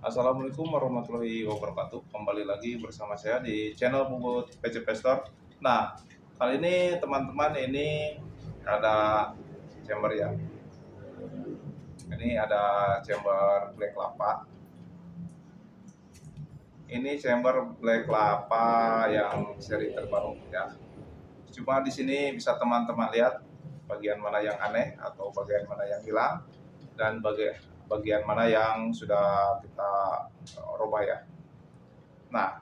Assalamualaikum warahmatullahi wabarakatuh. Kembali lagi bersama saya di channel Bubut PC Store. Nah, kali ini teman-teman ini ada chamber ya. Ini ada chamber black lava. Ini chamber black lava yang seri terbaru ya. Cuma di sini bisa teman-teman lihat bagian mana yang aneh atau bagian mana yang hilang dan bagian mana yang sudah kita robah ya. Nah,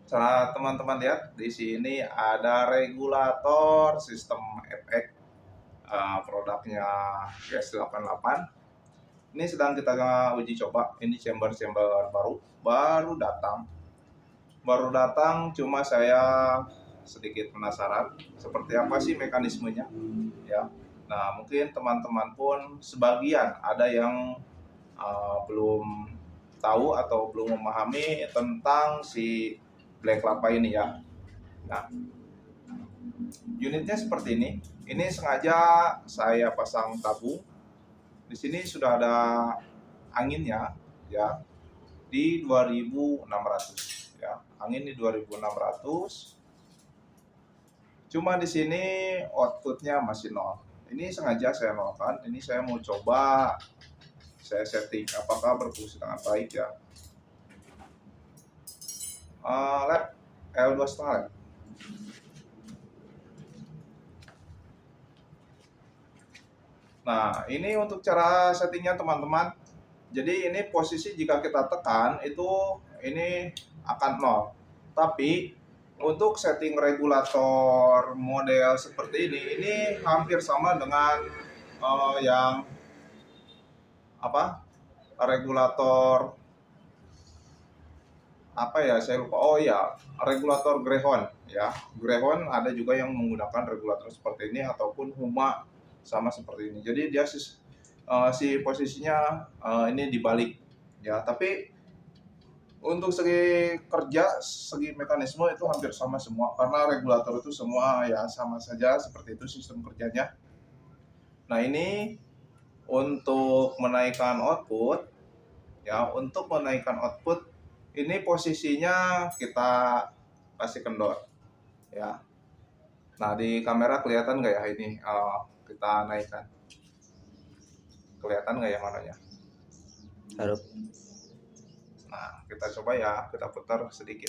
cara teman-teman lihat di sini ada regulator sistem FX, produknya GS88. Ini sedang kita uji coba. Ini chamber-chamber baru datang. Cuma saya sedikit penasaran seperti apa sih mekanismenya ya. Nah, mungkin teman-teman pun sebagian ada yang belum tahu atau belum memahami tentang si black lava ini ya. Nah, unitnya seperti ini. Ini sengaja saya pasang tabung. Di sini sudah ada anginnya ya di 2600 ya. Angin di 2600. Cuma di sini outputnya masih nol. Ini sengaja saya nolkan. Ini saya mau coba saya setting apakah berfungsi dengan baik ya. LED L2,5 LED. Nah, ini untuk cara settingnya teman-teman. Jadi ini posisi jika kita tekan itu ini akan nol. Tapi untuk setting regulator model seperti ini hampir sama dengan yang apa? Regulator apa ya, saya lupa. Oh ya, regulator Greyhound ya. Greyhound ada juga yang menggunakan regulator seperti ini ataupun Huma sama seperti ini. Jadi dia si posisinya ini dibalik ya. Tapi untuk segi kerja, segi mekanisme itu hampir sama semua karena regulator itu semua ya sama saja seperti itu sistem kerjanya. Nah, ini untuk menaikkan output ya, untuk menaikkan output ini posisinya kita kasih kendor ya. Nah, di kamera kelihatan nggak ya ini kita naikkan, kelihatan nggak ya mananya? Harus. Nah, kita coba ya, kita putar sedikit.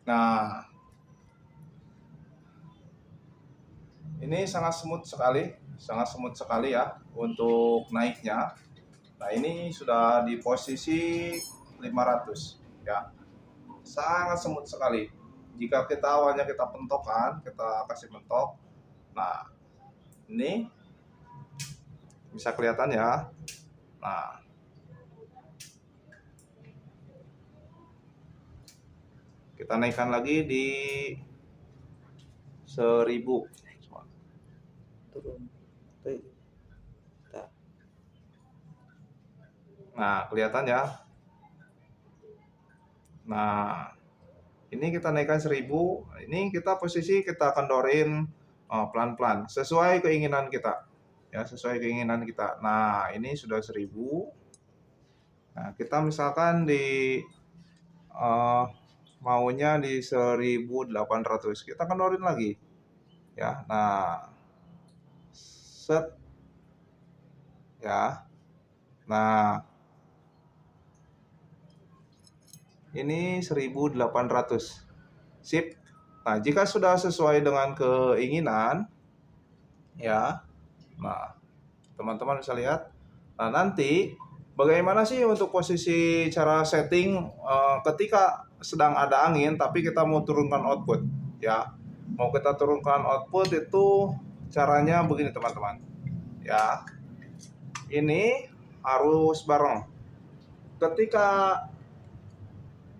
Nah, ini sangat smooth sekali ya untuk naiknya. Nah, ini sudah di posisi 500 ya. Sangat smooth sekali. Jika kita awalnya kita pentokkan, kita kasih mentok. Nah, ini bisa kelihatan ya. Nah, kita naikkan lagi di 1000. Turun. Nah, kelihatan ya. Nah, ini kita naikkan 1000. Ini kita posisi kita kendorin pelan-pelan sesuai keinginan kita. Ya, sesuai keinginan kita. Nah, ini sudah 1000. Nah, kita misalkan di maunya di 1800. Kita kendorin lagi. Ya. Nah, set ya. Nah, ini 1800. Sip. Nah, jika sudah sesuai dengan keinginan ya. Nah, teman-teman bisa lihat. Nah, nanti bagaimana sih untuk posisi cara setting ketika sedang ada angin tapi kita mau turunkan output ya. Mau kita turunkan output itu caranya begini teman-teman. Ya. Ini harus bareng. Ketika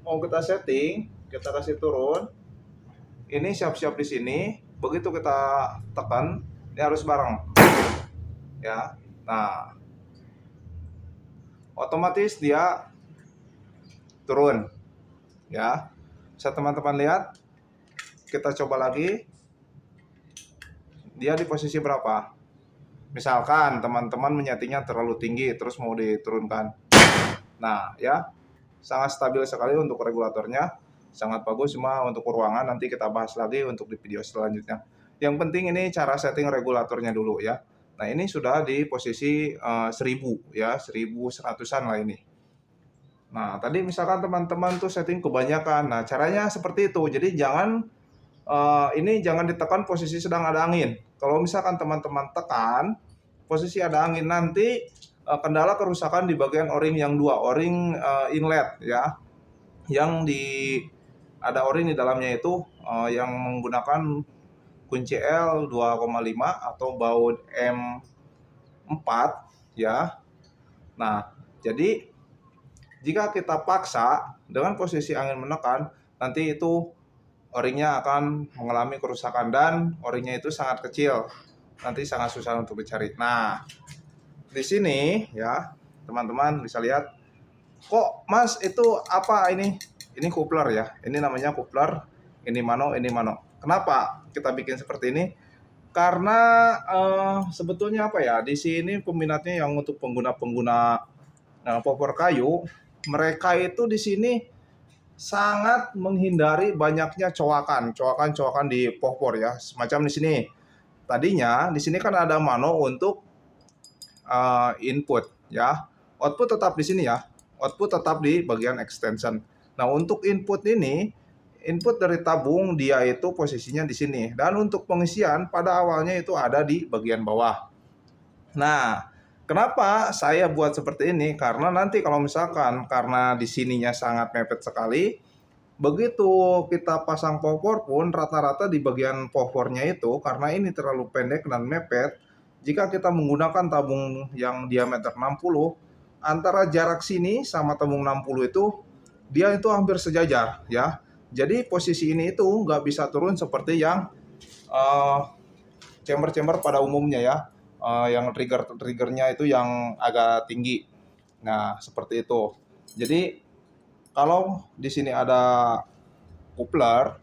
mau kita setting, kita kasih turun. Ini siap-siap di sini. Begitu kita tekan, ini harus bareng. Ya. Nah, otomatis dia turun ya. Bisa teman-teman lihat, kita coba lagi, dia di posisi berapa. Misalkan teman-teman menyetingnya terlalu tinggi terus mau diturunkan. Nah ya, sangat stabil sekali untuk regulatornya, sangat bagus. Cuma untuk ruangan nanti kita bahas lagi untuk di video selanjutnya. Yang penting ini cara setting regulatornya dulu ya. Nah ini sudah di posisi 1000 ya, 1100-an lah ini. Nah tadi misalkan teman-teman tuh setting kebanyakan. Nah caranya seperti itu. Jadi ini jangan ditekan posisi sedang ada angin. Kalau misalkan teman-teman tekan posisi ada angin, nanti kendala kerusakan di bagian o-ring yang dua, o-ring inlet ya, yang ada o-ring di dalamnya itu yang menggunakan kunci L 2,5 atau baut M4 ya. Nah jadi jika kita paksa dengan posisi angin menekan, nanti itu o-ringnya akan mengalami kerusakan dan o-ringnya itu sangat kecil, nanti sangat susah untuk dicari. Nah di sini ya teman-teman bisa lihat, kok Mas itu apa ini coupler ya, ini namanya coupler, ini mano. Kenapa kita bikin seperti ini? Karena sebetulnya apa ya, di sini peminatnya yang untuk pengguna popor kayu, mereka itu di sini sangat menghindari banyaknya coakan di popor ya. Semacam di sini. Tadinya di sini kan ada mano untuk input ya. Output tetap di sini ya. Output tetap di bagian extension. Nah, untuk input ini, input dari tabung dia itu posisinya di sini. Dan untuk pengisian pada awalnya itu ada di bagian bawah. Nah, kenapa saya buat seperti ini? Karena nanti kalau misalkan karena di sininya sangat mepet sekali, begitu kita pasang popor pun rata-rata di bagian popornya itu karena ini terlalu pendek dan mepet, jika kita menggunakan tabung yang diameter 60, antara jarak sini sama tabung 60 itu dia itu hampir sejajar ya. Jadi posisi ini itu nggak bisa turun seperti yang chamber-chamber pada umumnya ya. Yang triggernya itu yang agak tinggi. Nah, seperti itu. Jadi kalau di sini ada coupler,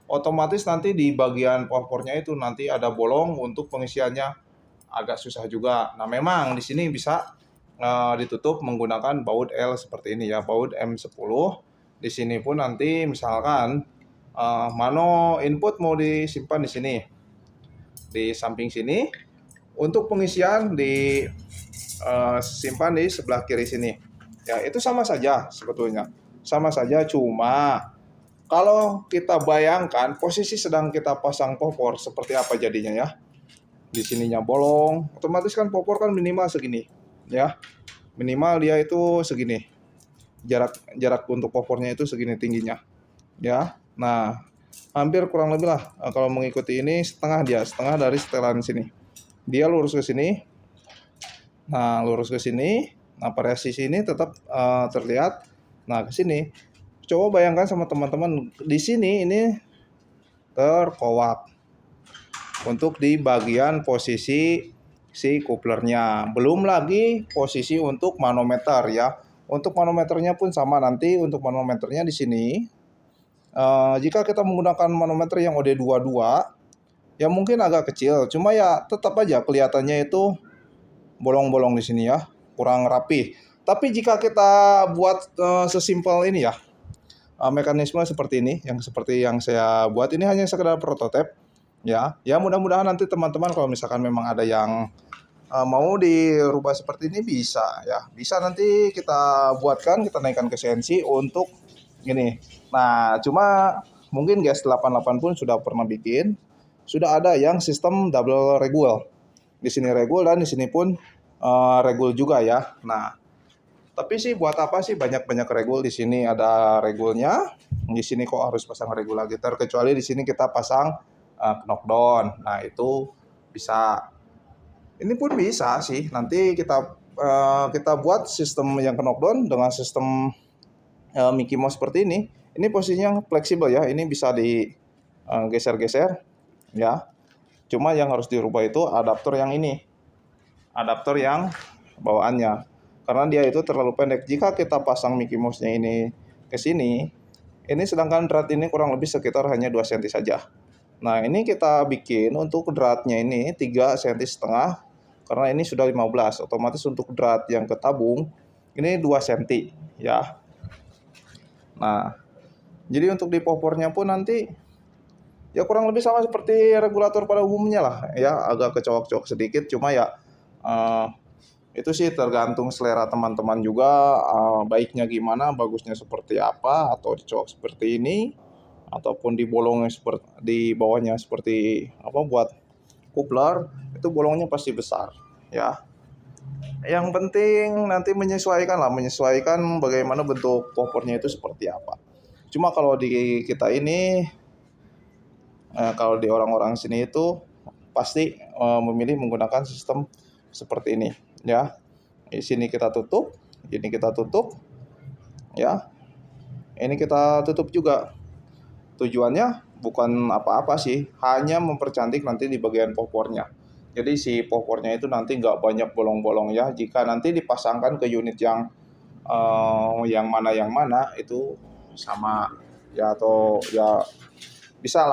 otomatis nanti di bagian popornya itu nanti ada bolong untuk pengisiannya, agak susah juga. Nah, memang di sini bisa ditutup menggunakan baut L seperti ini ya, baut M10. Di sini pun nanti misalkan mano input mau disimpan di sini, di samping sini. Untuk pengisian simpan di sebelah kiri sini. Ya, itu sama saja sebetulnya. Sama saja, cuma kalau kita bayangkan posisi sedang kita pasang popor seperti apa jadinya ya. Di sininya bolong, otomatis kan popor kan minimal segini ya. Minimal dia itu segini. Jarak untuk popornya itu segini tingginya. Ya. Nah, hampir kurang lebih lah kalau mengikuti ini setengah dari setelan sini. Dia lurus ke sini. Nah, lurus ke sini. Nah, variasi sini tetap terlihat. Nah, ke sini. Coba bayangkan sama teman-teman, di sini ini terkowak untuk di bagian posisi si couplernya. Belum lagi posisi untuk manometer ya. Untuk manometernya pun sama nanti. Untuk manometernya di sini. Jika kita menggunakan manometer yang OD22, ya mungkin agak kecil, cuma ya tetap aja kelihatannya itu bolong-bolong di sini ya, kurang rapi. Tapi jika kita buat sesimpel ini ya, mekanisme seperti ini, seperti yang saya buat ini hanya sekedar prototipe ya. Ya mudah-mudahan nanti teman-teman kalau misalkan memang ada yang mau dirubah seperti ini bisa ya, bisa nanti kita buatkan, kita naikkan ke CNC untuk ini. Nah, cuma mungkin GS88 pun sudah pernah bikin. Sudah ada yang sistem double regul. Di sini regul dan di sini pun regul juga ya. Nah, tapi sih buat apa sih banyak-banyak regul? Di sini ada regulnya. Di sini kok harus pasang regul lagi? Terkecuali di sini kita pasang knockdown. Nah, itu bisa. Ini pun bisa sih. Nanti kita buat sistem yang knockdown dengan sistem Mickey Mouse seperti ini. Ini posisinya fleksibel ya. Ini bisa digeser-geser. Ya, cuma yang harus dirubah itu adaptor yang ini adaptor yang bawaannya, karena dia itu terlalu pendek. Jika kita pasang Mickey Mouse-nya ini ke sini, ini sedangkan drat ini kurang lebih sekitar hanya 2 cm saja. Nah, ini kita bikin untuk dratnya ini 3,5 cm, karena ini sudah 15, otomatis untuk drat yang ke tabung ini 2 cm ya. Nah, jadi untuk di popornya pun nanti ya kurang lebih sama seperti regulator pada umumnya lah ya, agak kecolok-colok sedikit, cuma ya itu sih tergantung selera teman-teman juga, baiknya gimana, bagusnya seperti apa, atau dicolok seperti ini ataupun di bolongnya seperti di bawahnya seperti apa buat coupler, itu bolongnya pasti besar ya. Yang penting nanti menyesuaikan bagaimana bentuk popornya itu seperti apa. Cuma kalau di kita ini kalau di orang-orang sini itu pasti memilih menggunakan sistem seperti ini ya. Di sini kita tutup, ini kita tutup ya. Ini kita tutup juga. Tujuannya bukan apa-apa sih, hanya mempercantik nanti di bagian popornya. Jadi si popornya itu nanti nggak banyak bolong-bolong ya. Jika nanti dipasangkan ke unit yang mana itu sama ya, atau ya bisa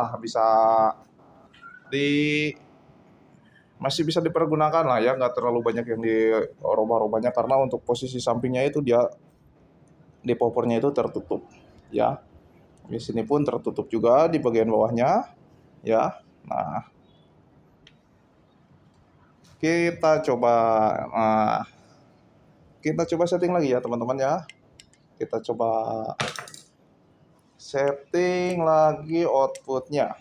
masih bisa dipergunakan lah ya, nggak terlalu banyak yang dirubah-rubahnya, karena untuk posisi sampingnya itu dia di popornya itu tertutup ya. Di sini pun tertutup juga di bagian bawahnya ya. Nah, kita coba setting lagi ya teman-teman ya. Kita coba setting lagi outputnya.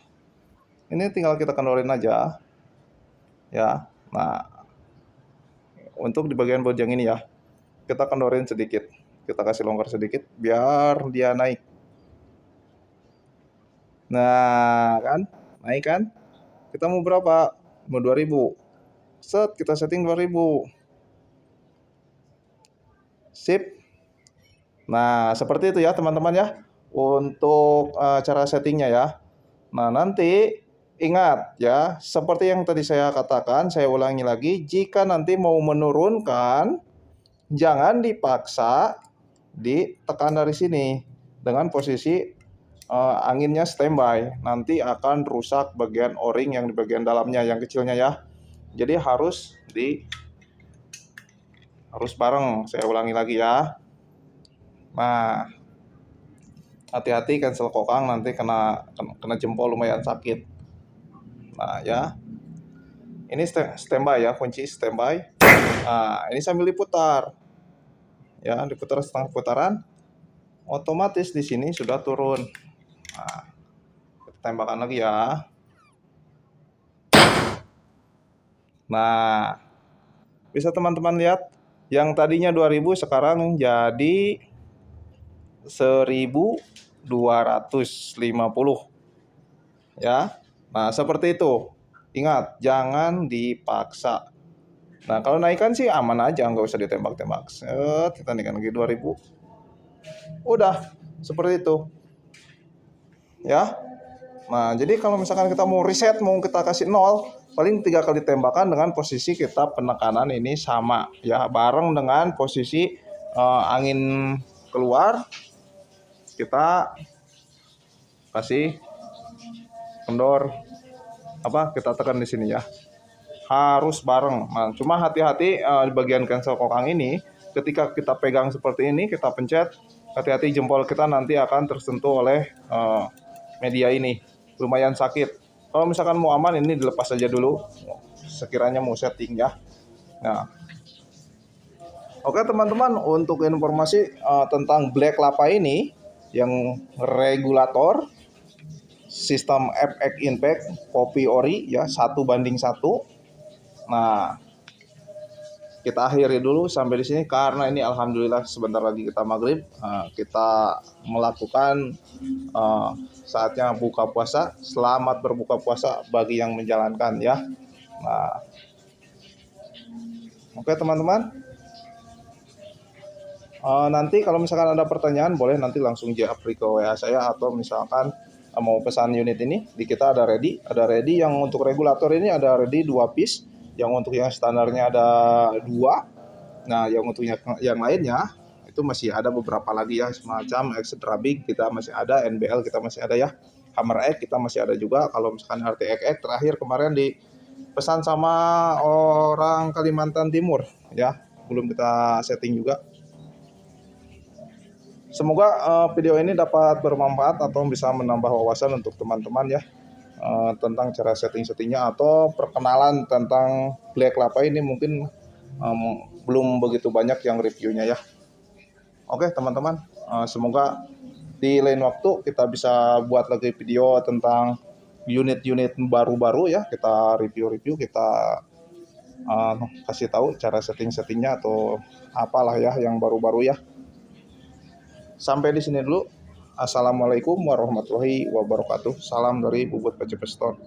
Ini tinggal kita kendorin aja ya. Nah, untuk di bagian bojang ini ya, kita kendorin sedikit, kita kasih longgar sedikit biar dia naik. Nah kan, naik kan, kita mau berapa, mau 2000, set kita setting 2000, sip. Nah seperti itu ya teman-teman ya untuk cara settingnya ya. Nah nanti ingat ya, seperti yang tadi saya katakan, saya ulangi lagi, jika nanti mau menurunkan jangan dipaksa ditekan dari sini dengan posisi anginnya standby, nanti akan rusak bagian o-ring yang di bagian dalamnya yang kecilnya ya. Jadi harus bareng, saya ulangi lagi ya. Nah, hati-hati cancel kokang, nanti kena jempol lumayan sakit. Nah ya, ini standby ya, kunci standby. Nah ini sambil diputar ya, diputar setengah putaran, otomatis di sini sudah turun. Nah, kita tembakan lagi ya. Nah, bisa teman-teman lihat, yang tadinya 2000 sekarang jadi 1250 ya. Nah seperti itu, ingat jangan dipaksa. Nah kalau naikkan sih aman aja, nggak usah ditembak-tembak. Kita naikkan lagi 2000, udah seperti itu ya. Nah jadi kalau misalkan kita mau reset, mau kita kasih 0, paling 3 kali tembakan dengan posisi kita penekanan ini sama ya, bareng dengan posisi angin keluar, kita kasih kendor kita tekan di sini ya, harus bareng. Nah cuma hati-hati di bagian cancel kokang ini, ketika kita pegang seperti ini, kita pencet, hati-hati jempol kita nanti akan tersentuh oleh media ini, lumayan sakit. Kalau misalkan mau aman, ini dilepas saja dulu sekiranya mau setting ya. Nah, oke teman-teman, untuk informasi tentang Black Lapa ini yang regulator sistem FX Impact Kopi Ori ya, 1:1. Nah, kita akhiri dulu sampai di sini karena ini alhamdulillah sebentar lagi kita maghrib. Kita melakukan saatnya buka puasa. Selamat berbuka puasa bagi yang menjalankan ya. Nah, oke teman-teman. Nanti kalau misalkan ada pertanyaan boleh nanti langsung japri ke WA saya, atau misalkan mau pesan unit ini, di kita ada ready yang untuk regulator ini, ada ready 2 piece Yang untuk yang standarnya ada 2. Nah, yang untuk yang lainnya itu masih ada beberapa lagi ya, semacam extra big kita masih ada, NBL kita masih ada ya, Hammer X kita masih ada juga. Kalau misalkan RTX terakhir kemarin dipesan sama orang Kalimantan Timur ya, belum kita setting juga. Semoga video ini dapat bermanfaat atau bisa menambah wawasan untuk teman-teman ya, tentang cara setting-settingnya atau perkenalan tentang Black Lapa ini. Mungkin belum begitu banyak yang reviewnya ya. Oke teman-teman, semoga di lain waktu kita bisa buat lagi video tentang unit-unit baru-baru ya, kita review-review, kita kasih tahu cara setting-settingnya atau apalah ya yang baru-baru ya. Sampai di sini dulu. Assalamualaikum warahmatullahi wabarakatuh. Salam dari Bubut PCP Store.